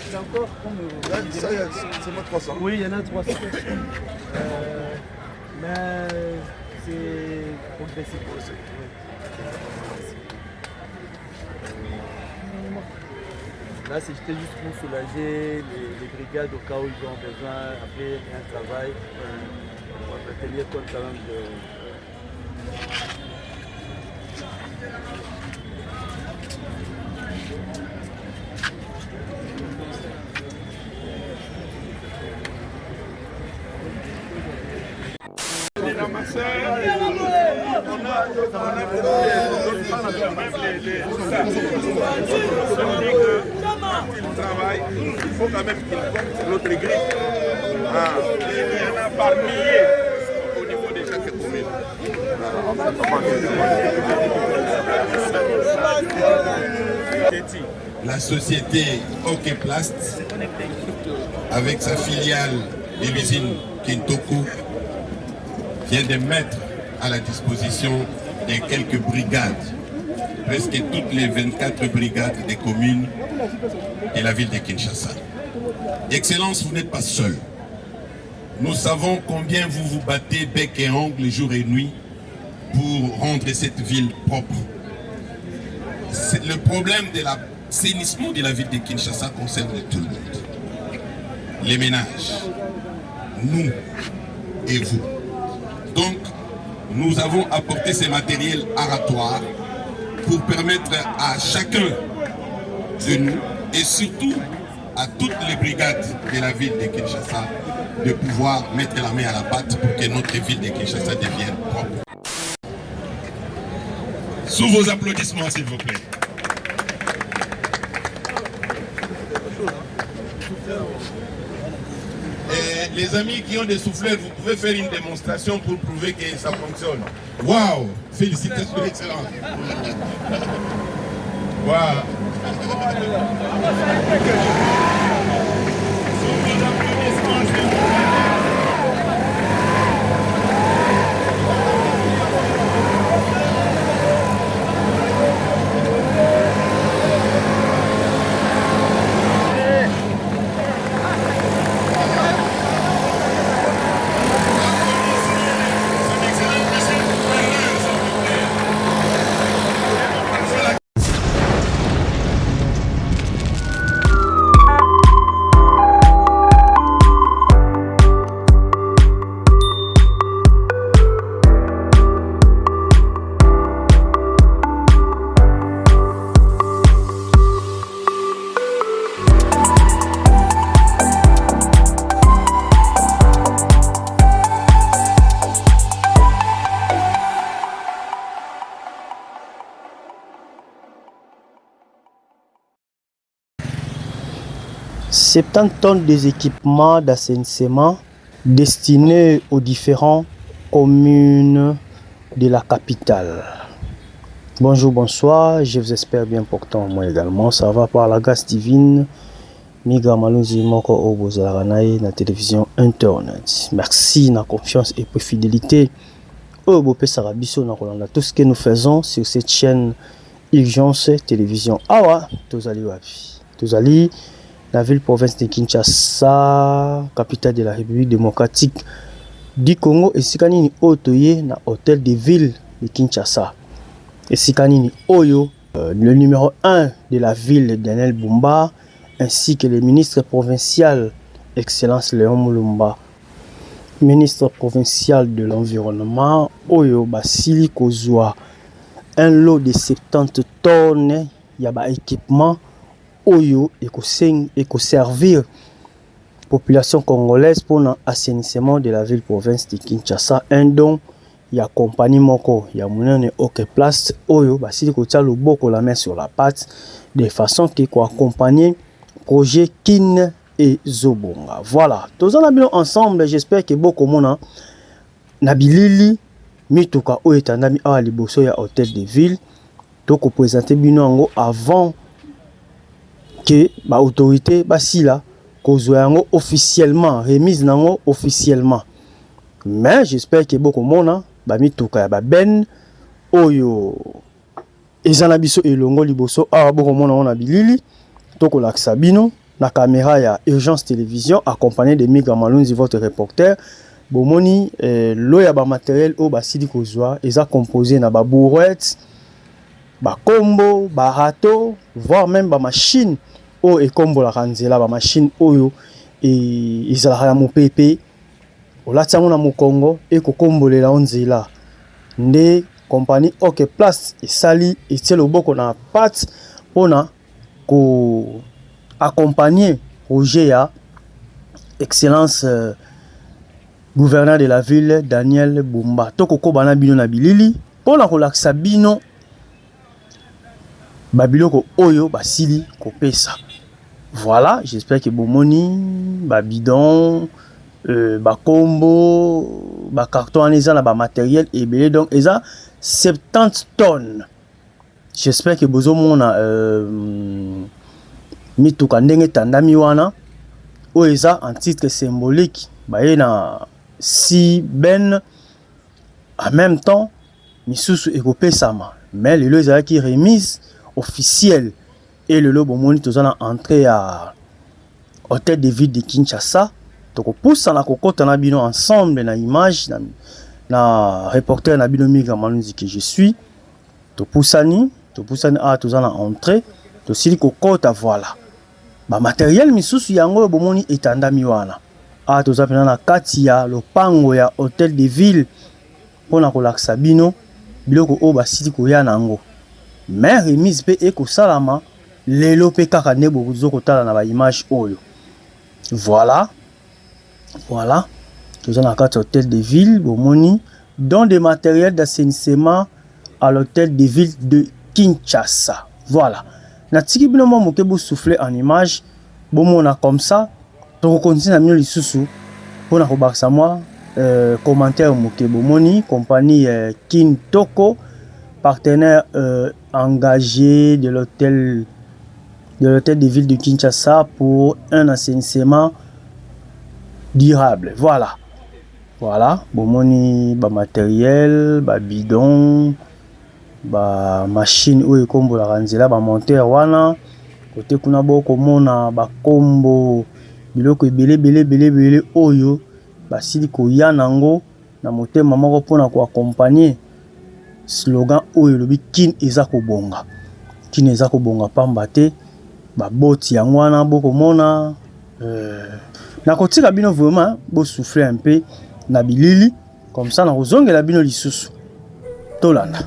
C'est encore comme Là, ça, c'est moi 300. Oui, il y en a 300. Mais c'est progressif. Là, c'était juste pour soulager les brigades au cas où ils ont besoin, après un travail. On va tenir compte quand même de... Il travaille, il faut quand même qu'il porte l'autre grille. Il y en a par milliers au niveau de chaque commune. La société Okeplast, avec sa filiale de l'usine Kintoku, vient de mettre à la disposition de quelques brigades, presque toutes les 24 brigades des communes de la ville de Kinshasa. Excellence, vous n'êtes pas seul. Nous savons combien vous vous battez bec et ongle jour et nuit pour rendre cette ville propre. Le problème de l'assainissement de la ville de Kinshasa concerne tout le monde. Les ménages, nous et vous. Donc, nous avons apporté ces matériels aratoires pour permettre à chacun de nous et surtout à toutes les brigades de la ville de Kinshasa de pouvoir mettre la main à la pâte pour que notre ville de Kinshasa devienne propre. Sous vos applaudissements, s'il vous plaît. Et les amis qui ont des souffleurs, vous pouvez faire une démonstration pour prouver que ça fonctionne. Waouh! Félicitations, excellent. Waouh! Sous vos applaudissements, s'il vous plaît. Septante tonnes des équipements d'assainissement destinés aux différentes communes de la capitale. Bonjour, bonsoir, je vous espère bien portant moi également. Ça va par la grâce divine. Migra Malouzi Moko Obozaranaï, la télévision Internet. Merci, la confiance et pour fidélité. Obopé Sarabiso, tout ce que nous faisons sur cette chaîne Urgence Télévision. Awa, Tozali Wapi. Tozali, la ville-province de Kinshasa, capitale de la République démocratique du Congo, et Sikanini Otoye, na hôtel de ville de Kinshasa. Et Sikanini Oyo, le numéro 1 de la ville Daniel Bumba, ainsi que le ministre provincial, Excellence Léon Moulumba, ministre provincial de l'environnement, Oyo Basili Kozwa, un lot de 70 tonnes, yaba équipement, Oyo et servir population congolaise pour l'assainissement de la ville-province de Kinshasa. Un don, il y a compagnie Moko, il y a Mounane Okeplast, Oyo Basili Kozwa le boko la main sur la patte, de façon qu'il faut accompagner projet Kin et Zobonga. Voilà, tous en ensemble, j'espère que beaucoup mona nabilili mituka o etandami a liboso ya hôtel de ville donc présenter binongo avant que ba autorité basila kozwa yango officiellement remise nango officiellement. Mais j'espère que beaucoup mona ba mituka ya ba ben oyo ezana biso elongo liboso a beaucoup mona on abilili toko laksa bino la caméra ya Urgence Télévision accompagné de Migra Malunzi, votre reporter. Bomoni lo ya ba matériel o ba sidi kozwa eza composé na ba bourrette, ba combo, ba râteau, voire même ba machine o e combo la kanzela ba machine oyo et ezala ya mopepe o latango na mokongo e ko kombolela onzela nde compagnie OK Place et sali et tie loboko na pat pona ko accompagner projet ya excellence gouverneur de la ville Daniel Bumba. Toko ko bana bino na bilili pona ko laksa bino babiloko oyo basili ko pesa. Voilà, j'espère que bomoni ba bidon ba combo ba carton eza na ba matériel ebele donc eza 70 tonnes. J'espère que bozo mona mituka ndenge tandami wana o eza en titre symbolique ba na si ben en même temps misusu ekopesama mais le ezala qui remise officielle et le lobo moni tozana entrée à hôtel de ville de Kinshasa toko poussa na kokota na bino ensemble na image na reporter na bino Migra Malunzi que je suis to poussani a tozana entrée to sili kokota voilà ba matériel misusu yango bomoni etandami wana a toza pena na kati ya lopango ya hôtel de ville pona kolakisa bino biloko o basili koya nango mais remise pe ekosalama lelo pe kaka nde bozokotala na ba image oyo voilà toza na kati hôtel de ville bomoni don de matériel d'assainissement à l'hôtel de ville de Kinshasa. Voilà, na tiki bino mo moke bo souffler en image bomona comme ça to continue na mino lisusu pona ko baksa moi commentaire moke bomoni compagnie Kintoko partenaire engagé de l'hôtel de ville de Kinshasa pour un assainissement durable. Voilà, bomoni ba matériel, ba bidon, ba machine oyo kombola kanzela ba monteur wana côté kuna boko mona ba kombo biloko ebele oyo basili koya nango na motema moko pona ko accompagner slogan oyo lobi kin eza kobonga pamba te ba boti yango wana boko mona na kotika bino vraiment bo souffler un peu na bilili comme ça na kozongela bino lisusu tolanda.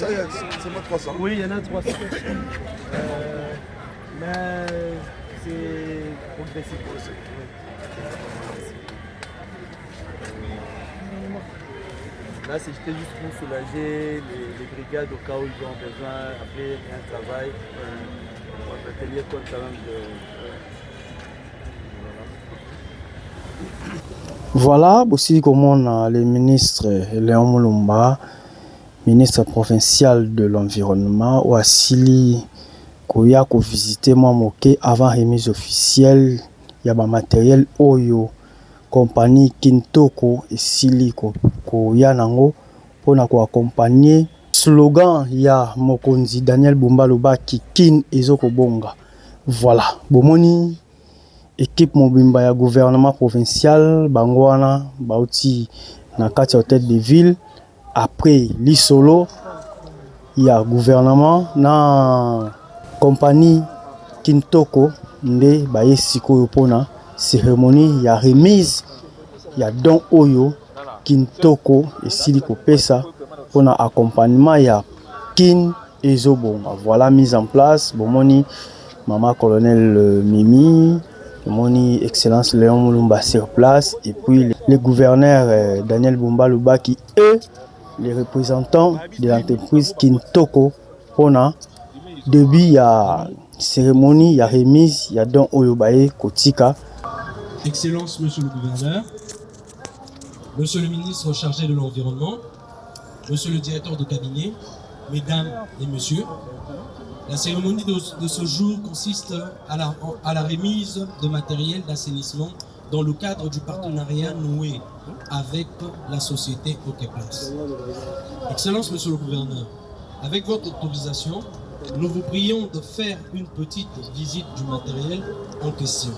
Ça y est, c'est moi 300. Oui, il y en a 300. Mais c'est progressif. Là, c'était juste pour soulager les brigades au cas où ils ont besoin, après un travail, l'atelier compte quand même de... Voilà, aussi comme on a le ministre Léon Moulumba, ministre provincial de l'environnement, ou Asili Koya ko visiter moi moké avant remise officielle, il y a un matériel Oyo, compagnie Kintoko et Sili Koya nango pour na ko accompagner slogan ya Mokonzi Daniel Bumba Loba ki kin ezoko bonga. Voilà, bomoni équipe mobimba ya gouvernement provincial bangwana bauti na kati hôtel de ville après l'isolo ya gouvernement na compagnie Kintoko nde baye sikoyo pona cérémonie ya remise ya don oyo Kintoko et Siliko Pesa pour l'accompagnement ya Kin Ezobonga. Voilà, mise en place. Bomoni maman colonel Mimi, Bomoni excellence Léon Moulumba sur place, et puis le gouverneur Daniel Bumba Luba qui est les représentants de l'entreprise Kintoko pour la début ya cérémonie ya remise ya don Oyobaye Kotika. Excellence, monsieur le gouverneur, monsieur le ministre chargé de l'environnement, monsieur le directeur de cabinet, mesdames et messieurs, la cérémonie de ce jour consiste à la remise de matériel d'assainissement dans le cadre du partenariat noué avec la société Okeplas. Excellence, monsieur le gouverneur, avec votre autorisation, nous vous prions de faire une petite visite du matériel en question.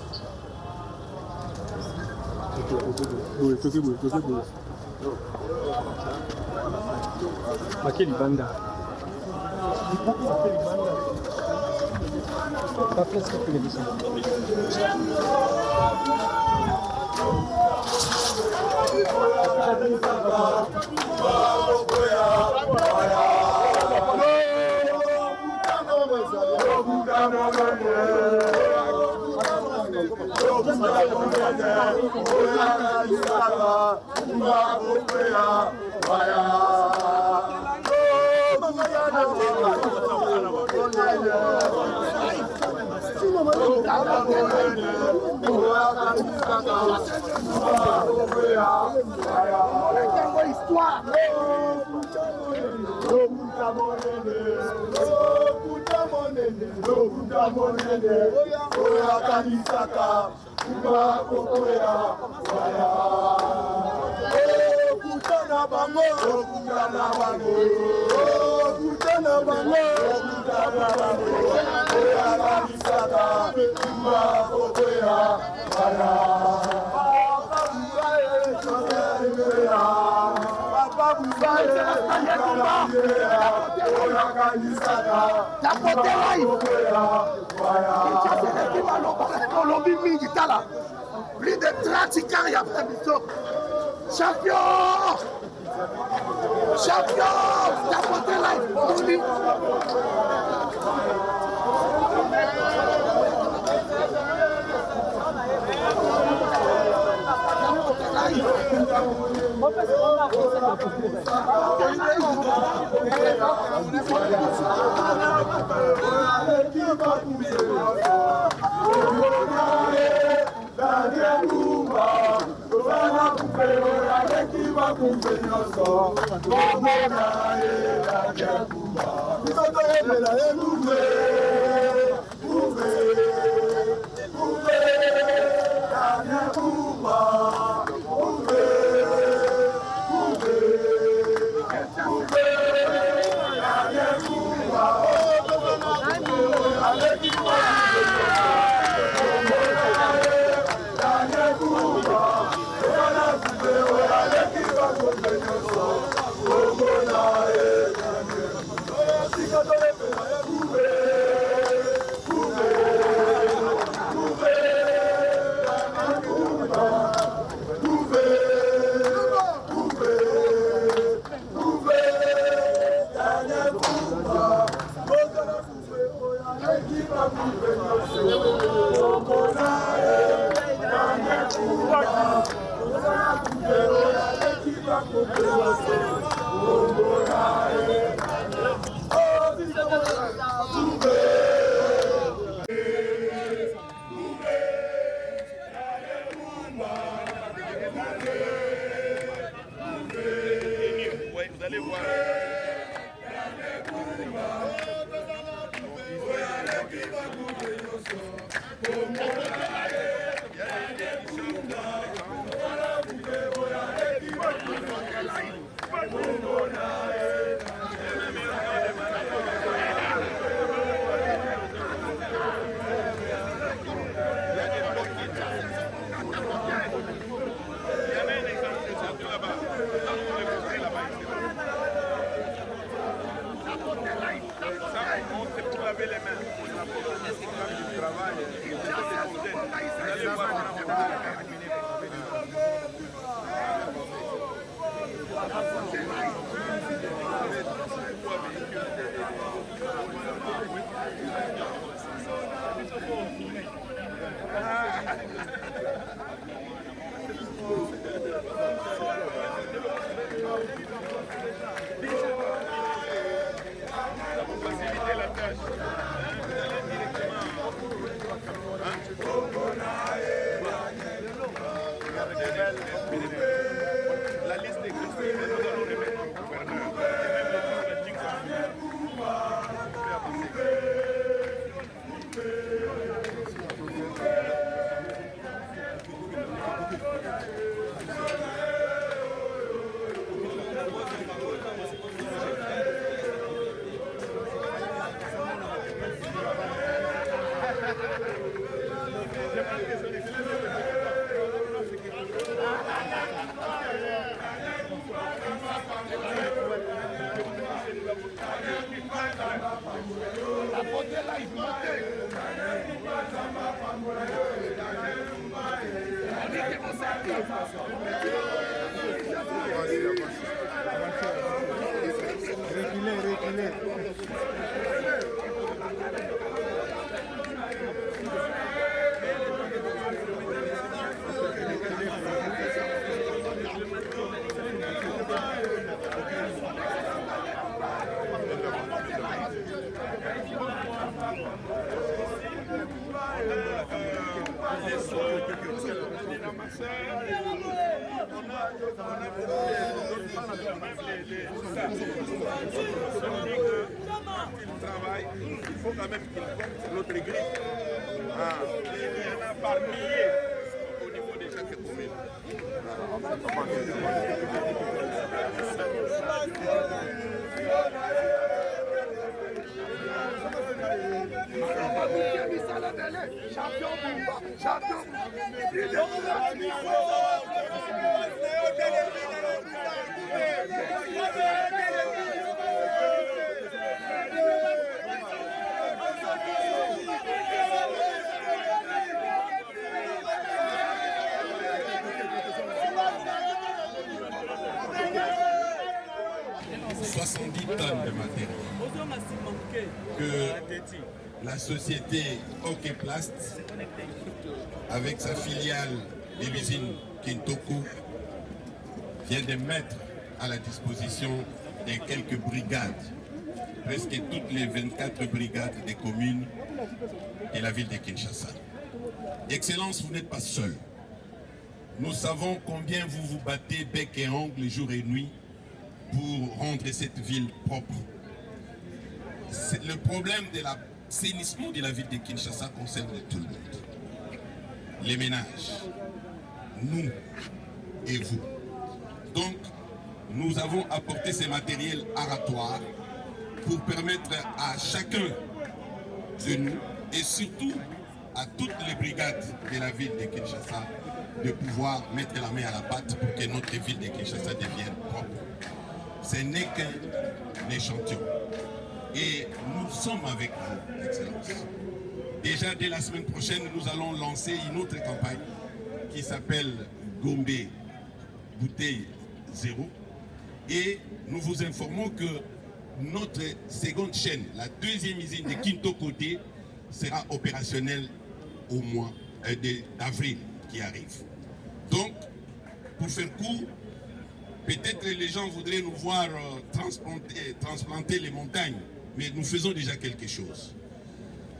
Plus de 30 ans, il y a pas de champion! Champion! Tapoter live! Bongo na La liste existe, mais nous allons remettre au gouverneur. Et même le dispatching La beauté là, il reculez. 'il travaille, il faut quand même qu'il porte l'autre grille. Il y en a par milliers au niveau de chaque commune. Champion. 70 tonnes de matériel que la société Okeplast, avec sa filiale de l'usine Kintoku, vient de mettre à la disposition de quelques brigades, presque toutes les 24 brigades des communes de la ville de Kinshasa. Excellence, vous n'êtes pas seul. Nous savons combien vous vous battez bec et ongle jour et nuit pour rendre cette ville propre. Le problème de l'assainissement de la ville de Kinshasa concerne tout le monde. Les ménages, nous et vous. Donc, nous avons apporté ces matériels aratoires pour permettre à chacun de nous et surtout à toutes les brigades de la ville de Kinshasa de pouvoir mettre la main à la pâte pour que notre ville de Kinshasa devienne propre. Ce n'est qu'un échantillon. Et nous sommes avec vous, Excellence. Déjà, dès la semaine prochaine, nous allons lancer une autre campagne qui s'appelle Gombe Bouteille Zéro. Et nous vous informons que notre seconde chaîne, la deuxième usine de Kintoku sera opérationnelle au mois d'avril qui arrive. Donc, pour faire court, peut-être les gens voudraient nous voir transplanter les montagnes, mais nous faisons déjà quelque chose.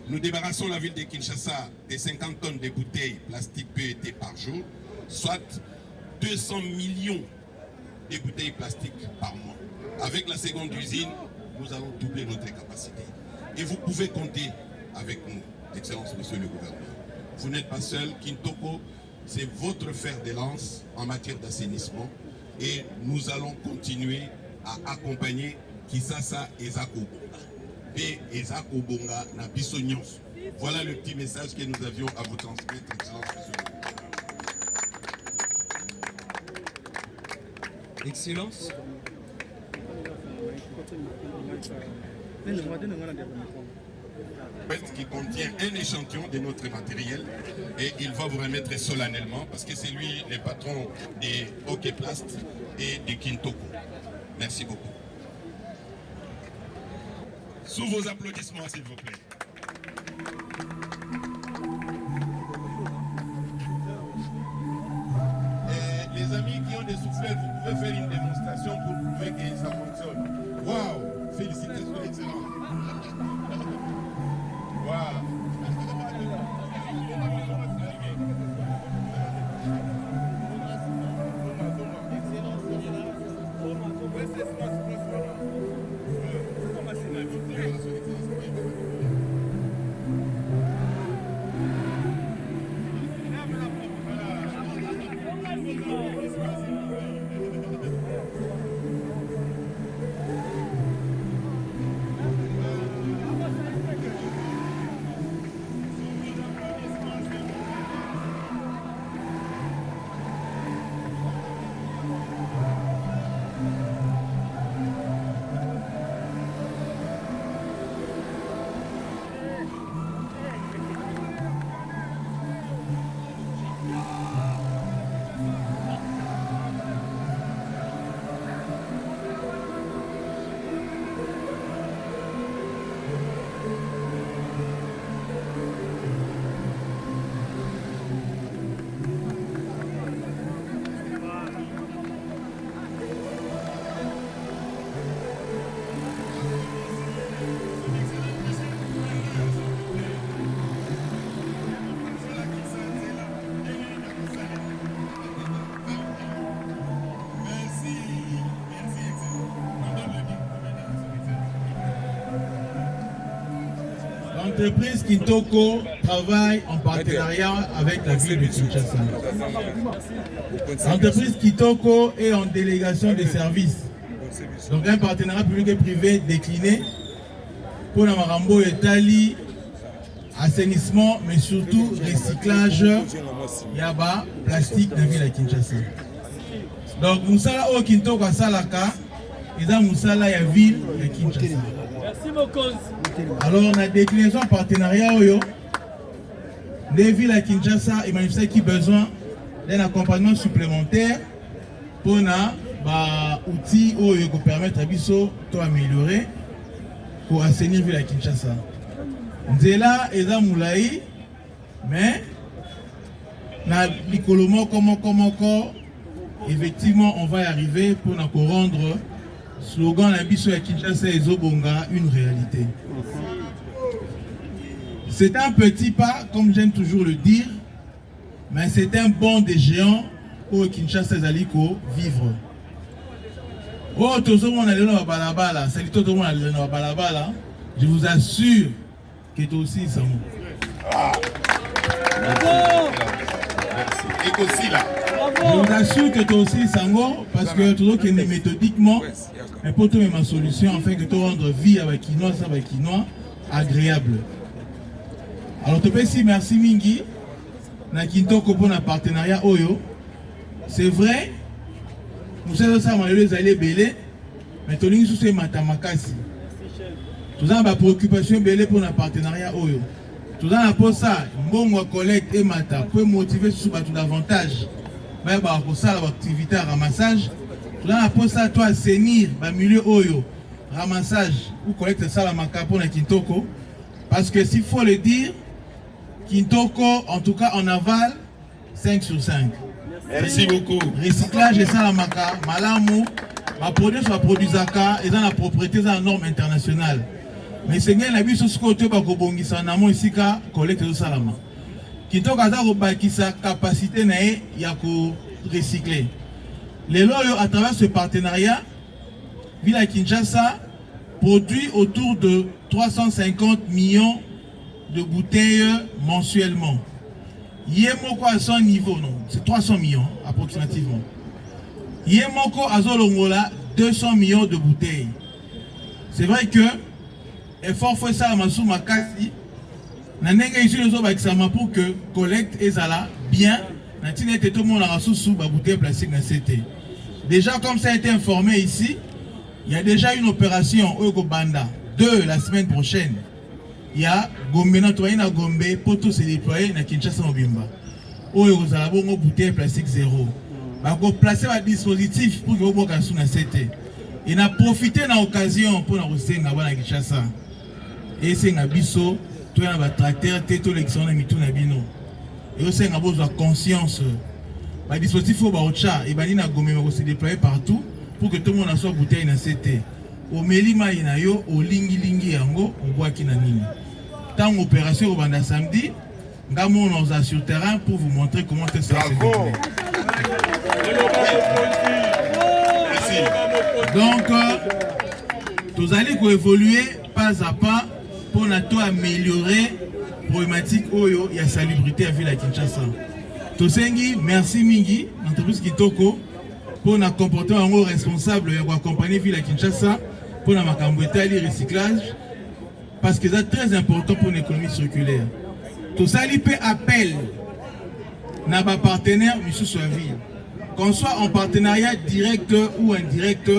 Nous débarrassons la ville de Kinshasa de 50 tonnes de bouteilles plastiques PET par jour, soit 200 millions de bouteilles plastiques par mois. Avec la seconde usine, nous allons doubler notre capacité. Et vous pouvez compter avec nous, Excellence, Monsieur le Gouverneur. Vous n'êtes pas seul. Kintoku, c'est votre fer de lance en matière d'assainissement. Et nous allons continuer à accompagner Kisasa et Zakobonga. Et Zakobonga na biso nyonso. Voilà le petit message que nous avions à vous transmettre, Excellence, Monsieur le Gouverneur. Excellence. Qui contient un échantillon de notre matériel et il va vous remettre solennellement parce que c'est lui le patron des Okeplast et de Kintoku. Merci beaucoup. Sous vos applaudissements, s'il vous plaît. Et les amis qui ont des soufflets, vous pouvez faire une démonstration pour prouver que ça fonctionne. Waouh! Félicitations, excellent. Voilà. L'entreprise Kintoko travaille en partenariat avec la ville de Kinshasa. L'entreprise Kintoko est en délégation de services. Donc un partenariat public et privé décliné pour la Marambo et Tali, assainissement, mais surtout recyclage yaba plastique dans la ville de Kinshasa. Donc Moussala au Kintoko à Salaka, et dans Moussala ya ville de Kinshasa. Merci beaucoup. Alors on a déclinaison en partenariat les villes à Kinshasa et manifesté qui besoin d'un accompagnement supplémentaire pour na outils qui permettre à biso to améliorer pour assainir ville à Kinshasa. Nzela eza moulaï mais na likolomo comment effectivement on va y arriver pour na ko rendre slogan la biso à Kinshasa et Zobonga une réalité. C'est un petit pas, comme j'aime toujours le dire, mais c'est un bond des géants pour Kinshasa Zaliko vivre. Oh, tout le monde a l'air balabala, c'est tout le monde a l'air balabala. Je vous assure que toi aussi ça Et aussi là. Je vous assure que toi aussi ça parce que tout le monde est méthodiquement, mais pour trouver ma solution afin que tu rendre vie avec Kinois agréable. Alors tu peux dire merci Mingi, na Kintoko pour un partenariat Oyo. C'est vrai, nous savons ça, les allées belé, mais tu as sous matamakasi. Tout ça, ma préoccupation belé pour un partenariat Oyo. Tout ça, pour ça, bon collecte et mata peut motiver sur tout davantage. Mais pour ça, l'activité à ramassage. Tout ça, pour ça, toi, assainir, milieu Oyo, ramassage ou collecte ça la maka pour na Kintoko. Parce que s'il faut le dire, Kintoko, en tout cas en aval, 5 sur 5. Merci beaucoup. Recyclage et ça la maka, malamu, ma produit soit produit zaka et dans la propriété dans la norme internationale. Mais c'est bien la vie sur ce côté ba kobongisa na mo ici ka collecte de salama. Kintoko a robaki sa capacité na ya ko recycler. Les loyaux à travers ce partenariat, Ville à Kinshasa produit autour de 350 millions de bouteilles mensuellement. Yemoko à son niveau, non, c'est 300 millions approximativement. Yemoko à Zolongola, 200 millions de bouteilles. C'est vrai que effort fait ça à Massou Makasi. Nanenga ici les autres pour que collecte et zala bien. Natine tout le monde a sous bouteille plastique dans CT. Déjà comme ça a été informé ici, il y a déjà une opération au Banda 2 la semaine prochaine. Il y a Gombe nettoyé na Gombe pour tout se déployer na Kinshasa Mobimba. Où vous allez avoir bouteille plastique zéro. Vous placer un dispositif pour que vous puissiez sur na CT. Et na profiter na occasion pour na rester na Kinshasa. Et c'est na biso, tout na ba tracteur, tout l'exemple na mitou na bino. Et aussi na besoin conscience. Ba dispositif au baocha et bani na Gombe va se déployer partout pour que tout le monde soit bouteille na CT. Au melima ina yo, au lingi yango, on boit qui na nini. Tant opération au banda samedi, nous sommes sur le terrain pour vous montrer comment ça se déroule. Donc, vous allez évoluer pas à pas pour améliorer la problématique Oyo et la salubrité à la ville de Kinshasa. Tosengi, merci Mingi, l'entreprise Kitoko, pour notre comportement responsable et accompagner la ville de Kinshasa pour la macambouetali recyclage. Parce que c'est très important pour l'économie circulaire. Tout ça, il peut appeler nos partenaires sur la ville. Qu'on soit en partenariat direct ou indirect,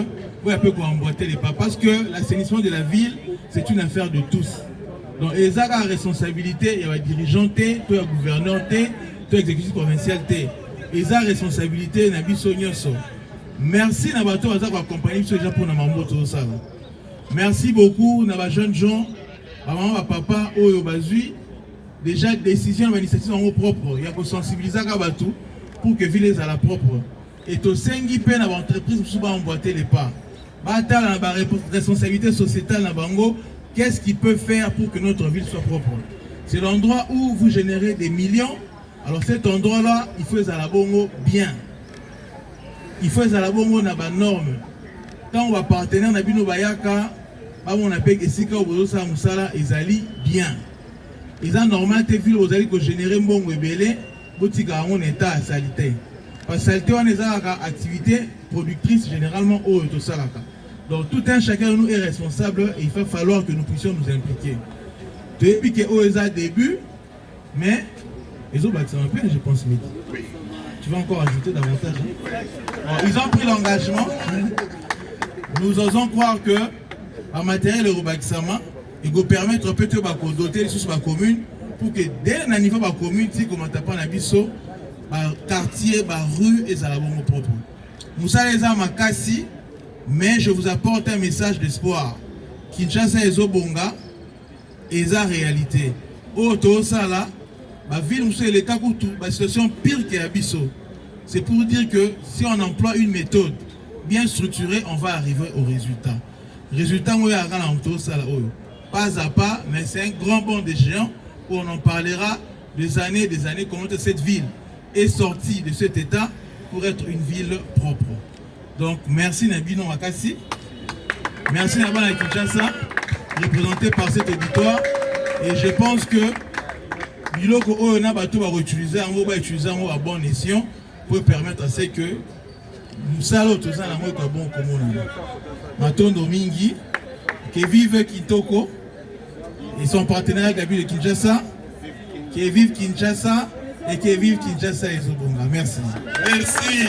ou un peu pour emboîter les pas. Parce que l'assainissement de la ville, c'est une affaire de tous. Donc, ils ont la responsabilité, il y a les dirigeants, il y a le gouverneur, il y a l'exécutif provincial. Ils ont la responsabilité, il y a merci d'avoir accompagné ce Japon pour ça. Merci beaucoup, nos jeunes gens. Maman, papa, Oyo Bazui, déjà décision d'initiative en propre. Il y a que sensibiliser Kabatou pour que ville soit la propre. Et au Sengi Pen à l'entreprise pour souvent emboîter les pas. Bata la responsabilité sociétale na bango. Qu'est-ce qu'il peut faire pour que notre ville soit propre? C'est l'endroit où vous générez des millions. Alors cet endroit-là, il faut à la bongo bien. Il faut à la bongo na ba norme. Quand on va partenaire na bino bayaka. On a payé Sika au Bozo Musala et Zali bien. Ils ont normal te ville aux alliés que générer mbongo ebele botika en état à salité. Parce que salité on est à activité productrice généralement au to salaka. Donc tout un chacun de nous est responsable et il va falloir que nous puissions nous impliquer. Depuis que OESA début, mais les autres bâtiments je pense midi. Tu vas encore ajouter davantage. Hein? Alors, ils ont pris l'engagement. Nous osons croire que en matériel de Robaxama, il va permettre peut-être de doter les sources de la commune pour que dès le niveau de la commune, si comme on a biso, quartier, rue et ça la bonne propre. Nous sommes les armes à Kassi, mais je vous apporte un message d'espoir. Kinshasa et Zobonga, et ça réalité. Auto ça là, la ville où c'est l'état pour tout, la situation pire que Abisso. C'est pour dire que si on emploie une méthode bien structurée, on va arriver au résultat. Résultat, on va pas à pas, mais c'est un grand bond de géants où on en parlera des années, comment cette ville est sortie de cet état pour être une ville propre. Donc, merci Nabino Makassi, merci Nabana Kinshasa, représenté par cet auditoire, et je pense que Biloko Oyona Bato va utiliser en bon escient pour permettre à ce que nous saluons tous en amour de bon commun. Matondo Mingi, qui vive Kitoko, et son partenaire avec la ville de Kinshasa, qui vive Kinshasa et qui vive Kinshasa et Zobonga. Merci. Merci.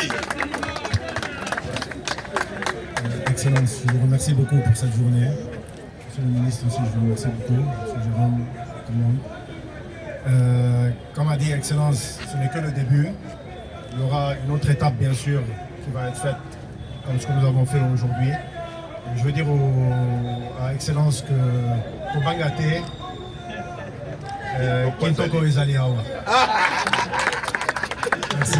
Excellence, je vous remercie beaucoup pour cette journée. Monsieur le ministre aussi, je vous remercie beaucoup. Monsieur Jérôme, tout le monde. Comme a dit Excellence, ce n'est que le début. Il y aura une autre étape, bien sûr, qui va être faite comme ce que nous avons fait aujourd'hui. Je veux dire à Excellence que pour Bangate, Kintoko est allé à Merci.